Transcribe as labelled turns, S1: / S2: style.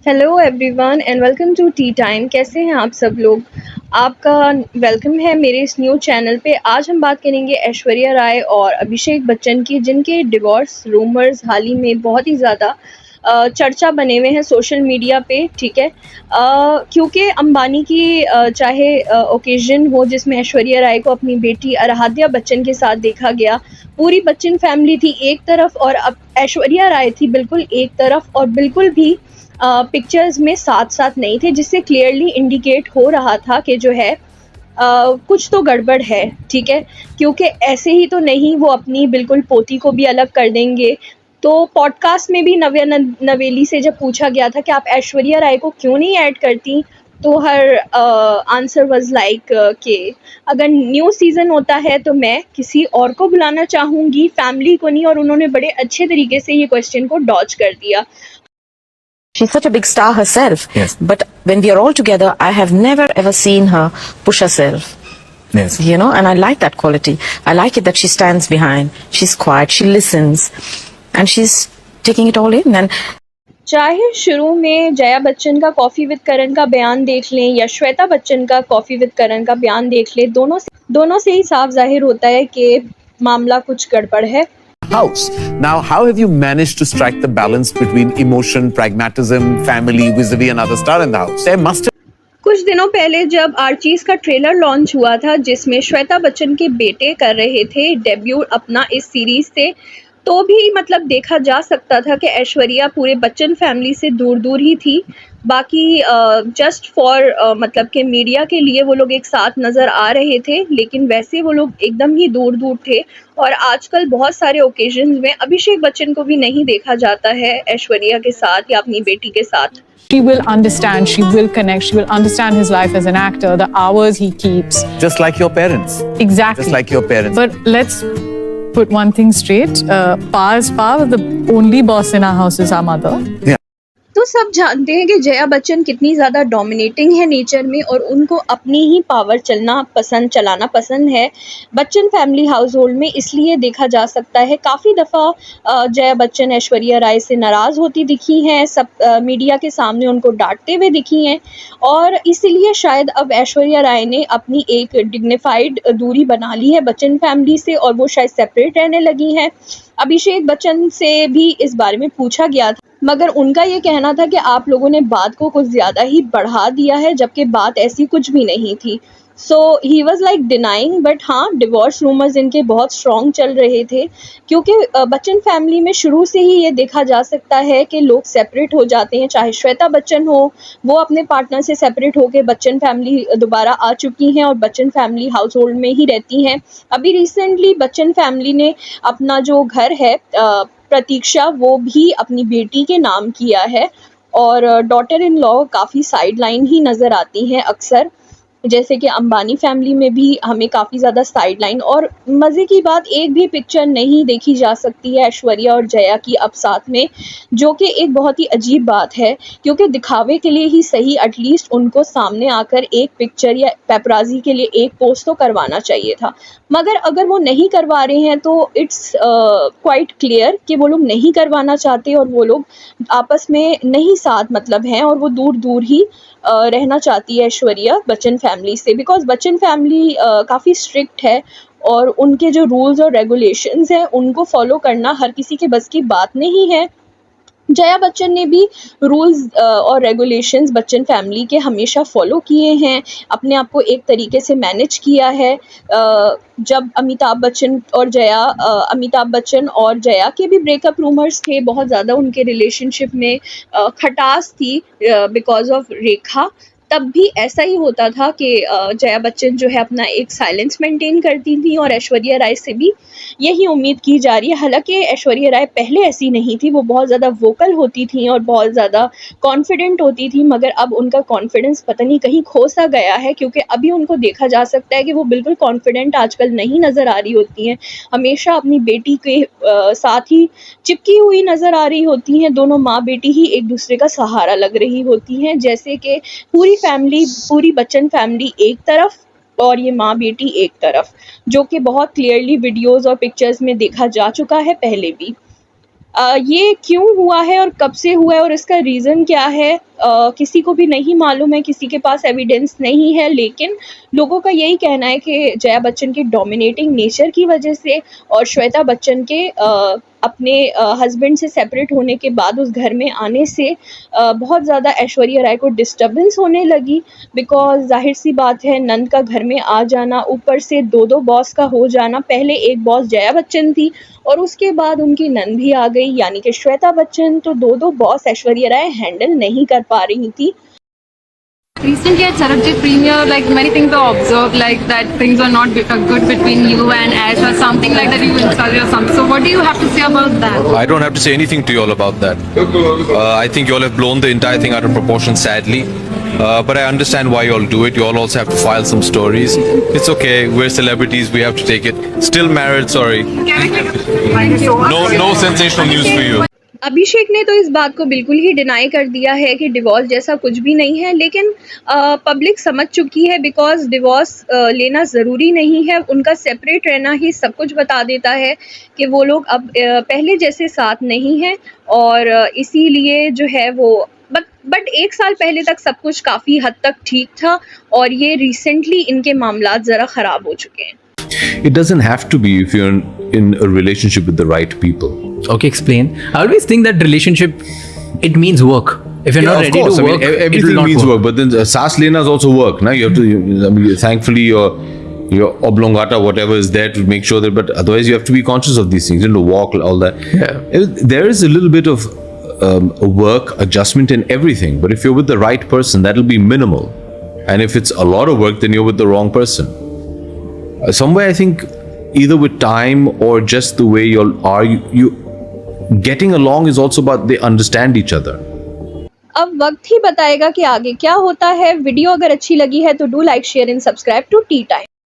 S1: Hello everyone and welcome to tea time. कैसे हैं आप सब लोग? आपका वेलकम है मेरे इस न्यू चैनल पे। आज हम बात करेंगे ऐश्वर्या राय और अभिषेक बच्चन की, जिनके डिवोर्स रूमर्स हाल ही में बहुत ही ज़्यादा चर्चा बने हुए हैं सोशल मीडिया पे। ठीक है, क्योंकि अंबानी की चाहे ओकेजन हो जिसमें ऐश्वर्या राय को अपनी बेटी आराध्या बच्चन के साथ देखा गया, पूरी बच्चन फैमिली थी एक तरफ और अब ऐश्वर्या राय थी बिल्कुल एक तरफ, और बिल्कुल भी पिक्चर्स में साथ साथ नहीं थे, जिससे क्लियरली इंडिकेट हो रहा था कि जो है कुछ तो गड़बड़ है। ठीक है, क्योंकि ऐसे ही तो नहीं वो अपनी बिल्कुल पोती को भी अलग कर देंगे। तो पॉडकास्ट में भी नव्या नवेली से जब पूछा गया था कि आप ऐश्वर्या राय को क्यों नहीं ऐड करती, तो हर आंसर वाज लाइक कि अगर न्यू सीज़न होता है तो मैं किसी और को बुलाना चाहूँगी, फैमिली को नहीं। और उन्होंने बड़े अच्छे तरीके से ये क्वेश्चन को डॉज कर दिया।
S2: She's such a big star herself.
S3: Yes.
S2: But when we are all together, I have never ever seen her push herself.
S3: Yes.
S2: You know, and I like that quality. I like it that she stands behind. She's quiet. She listens, and she's taking it all in. And
S1: चाहे शुरू में जया बच्चन का coffee with करण का बयान देख लें या श्वेता बच्चन का कॉफ़ी विद करण का बयान देख लें, दोनों से ही साफ जाहिर होता है कि मामला कुछ गड़बड़ है।
S3: House. Now, how have you managed to strike the balance between emotion, pragmatism, family, vis-a-vis another star in the house? There must have...
S1: कुछ दिनों पहले जब आर्चीज का ट्रेलर लॉन्च हुआ था, जिसमें श्वेता बच्चन के बेटे कर रहे थे डेब्यू अपना इस सीरीज से, तो भी मतलब देखा जा सकता था कि ऐश्वर्या पूरे बच्चन फैमिली से दूर दूर ही थी। बाकी जस्ट फॉर मतलब कि मीडिया के लिए वो लोग एक साथ नज़र आ रहे थे, लेकिन वैसे वो लोग एकदम ही दूर दूर थे। और आजकल बहुत सारे ओकेजन्स में अभिषेक बच्चन को भी नहीं देखा जाता है ऐश्वर्या के साथ या अपनी बेटी के साथ।
S4: She will understand, she will connect, she will understand his life as an actor, the hours he keeps.
S3: Just like your parents.
S4: Exactly.
S3: Just like your parents.
S4: But let's put one thing straight. Pa is Pa, the only boss in our house is our mother.
S3: Yeah.
S1: तो सब जानते हैं कि जया बच्चन कितनी ज़्यादा dominating है nature में, और उनको अपनी ही पावर चलाना पसंद है बच्चन फैमिली हाउस होल्ड में। इसलिए देखा जा सकता है काफ़ी दफ़ा जया बच्चन ऐश्वर्या राय से नाराज़ होती दिखी हैं, सब मीडिया के सामने उनको डांटते हुए दिखी हैं, और इसीलिए शायद अब ऐश्वर्या राय ने अपनी एक डिग्निफाइड दूरी बना ली है बच्चन फैमिली से, और वो शायद सेपरेट रहने लगी हैं। अभिषेक बच्चन से भी इस बारे में पूछा गया था, मगर उनका ये कहना था कि आप लोगों ने बात को कुछ ज़्यादा ही बढ़ा दिया है, जबकि बात ऐसी कुछ भी नहीं थी। So he was like denying. But हाँ, डिवोर्स रूमर्स इनके बहुत स्ट्रॉन्ग चल रहे थे, क्योंकि बच्चन फैमिली में शुरू से ही ये देखा जा सकता है कि लोग सेपरेट हो जाते हैं। चाहे श्वेता बच्चन हो, वो अपने पार्टनर से सेपरेट होकर बच्चन फैमिली दोबारा आ चुकी हैं और बच्चन फैमिली हाउस होल्ड में ही रहती हैं। अभी रिसेंटली बच्चन फैमिली ने अपना जो घर है प्रतीक्षा, वो भी अपनी बेटी के नाम किया है, और डॉटर इन लॉ काफ़ी साइड लाइन ही नज़र आती हैं अक्सर, जैसे कि अंबानी फैमिली में भी हमें काफ़ी ज़्यादा साइड लाइन। और मज़े की बात, एक भी पिक्चर नहीं देखी जा सकती है ऐश्वर्या और जया की अब साथ में, जो कि एक बहुत ही अजीब बात है, क्योंकि दिखावे के लिए ही सही एटलीस्ट उनको सामने आकर एक पिक्चर या पेपराजी के लिए एक पोस्ट तो करवाना चाहिए था। मगर अगर वो नहीं करवा रहे हैं तो इट्स क्वाइट क्लियर कि वो लोग नहीं करवाना चाहते, और वो लोग आपस में नहीं साथ मतलब हैं, और वो दूर दूर ही रहना चाहती है ऐश्वर्या बच्चन फैमिली से, बिकॉज बच्चन फैमिली काफ़ी स्ट्रिक्ट है, और उनके जो रूल्स और रेगुलेशंस हैं उनको फॉलो करना हर किसी के बस की बात नहीं है। जया बच्चन ने भी रूल्स और रेगुलेशंस बच्चन फैमिली के हमेशा फॉलो किए हैं, अपने आप को एक तरीके से मैनेज किया है। जब अमिताभ बच्चन और जया के भी ब्रेकअप रूमर्स थे, बहुत ज़्यादा उनके रिलेशनशिप में खटास थी बिकॉज ऑफ रेखा, तब भी ऐसा ही होता था कि जया बच्चन जो है अपना एक साइलेंस मेंटेन करती थी, और ऐश्वर्या राय से भी यही उम्मीद की जा रही है। हालांकि ऐश्वर्या राय पहले ऐसी नहीं थी, वो बहुत ज़्यादा वोकल होती थी और बहुत ज़्यादा कॉन्फिडेंट होती थी, मगर अब उनका कॉन्फिडेंस पता नहीं कहीं खो सा गया है, क्योंकि अभी उनको देखा जा सकता है कि वो बिल्कुल कॉन्फिडेंट आजकल नहीं नज़र आ रही होती हैं, हमेशा अपनी बेटी के साथ ही चिपकी हुई नज़र आ रही होती हैं। दोनों माँ बेटी ही एक दूसरे का सहारा लग रही होती हैं, जैसे कि पूरी बच्चन फैमिली एक तरफ और ये माँ बेटी एक तरफ, जो कि बहुत क्लियरली वीडियोस और पिक्चर्स में देखा जा चुका है पहले भी। ये क्यों हुआ है और कब से हुआ है और इसका रीज़न क्या है, किसी को भी नहीं मालूम है, किसी के पास एविडेंस नहीं है, लेकिन लोगों का यही कहना है कि जया बच्चन के डोमिनेटिंग नेचर की वजह से और श्वेता बच्चन के अपने हस्बैंड से सेपरेट होने के बाद उस घर में आने से बहुत ज़्यादा ऐश्वर्या राय को डिस्टर्बेंस होने लगी, बिकॉज जाहिर सी बात है नंद का घर में आ जाना, ऊपर से दो बॉस का हो जाना। पहले एक बॉस जया बच्चन थी और उसके बाद उनकी नंद भी आ गई, यानी कि श्वेता बच्चन। तो दो बॉस ऐश्वर्या राय हैंडल नहीं कर पा रही थी।
S5: Recently at Sarabjit premiere, like many things are observed, like that things are not good between you and Ash or something like that. You insult or something. So what do you have to say about that?
S6: I don't have to say anything to you all about that. I think you all have blown the entire thing out of proportion, sadly. But I understand why you all do it. You all also have to file some stories. It's okay. We're celebrities. We have to take it. Still married. Sorry. No sensational news for you.
S1: अभिषेक ने तो इस बात को बिल्कुल ही deny कर दिया है कि डिवोर्स जैसा कुछ भी नहीं है, लेकिन पब्लिक समझ चुकी है, बिकॉज डिवोर्स लेना ज़रूरी नहीं है। उनका सेपरेट रहना ही सब कुछ बता देता है कि वो लोग अब पहले जैसे साथ नहीं हैं, और इसीलिए जो है वो बट 1 साल पहले तक सब कुछ काफ़ी हद तक ठीक था, और ये रिसेंटली इनके मामलात ज़रा ख़राब हो चुके हैं।
S7: It doesn't have to be if you're in a relationship with the right people.
S8: Okay, explain. I always think that relationship, it means work. If you're not
S7: of
S8: ready
S7: course,
S8: to work,
S7: I mean,
S8: it
S7: everything
S8: will not
S7: means
S8: work.
S7: work. But then Saas Lena is also work. Now you have to. I mean, thankfully, your oblongata, whatever is there to make sure that. But otherwise, you have to be conscious of these things. You know, walk, all that.
S8: Yeah.
S7: There is a little bit of work adjustment in everything. But if you're with the right person, that'll be minimal. And if it's a lot of work, then you're with the wrong person. Somewhere, I think, either with time or just the way you getting along is also about they understand each other.
S1: अब वक्त ही बताएगा कि आगे क्या होता है। Video अगर अच्छी लगी है तो do like, share and subscribe to tea time.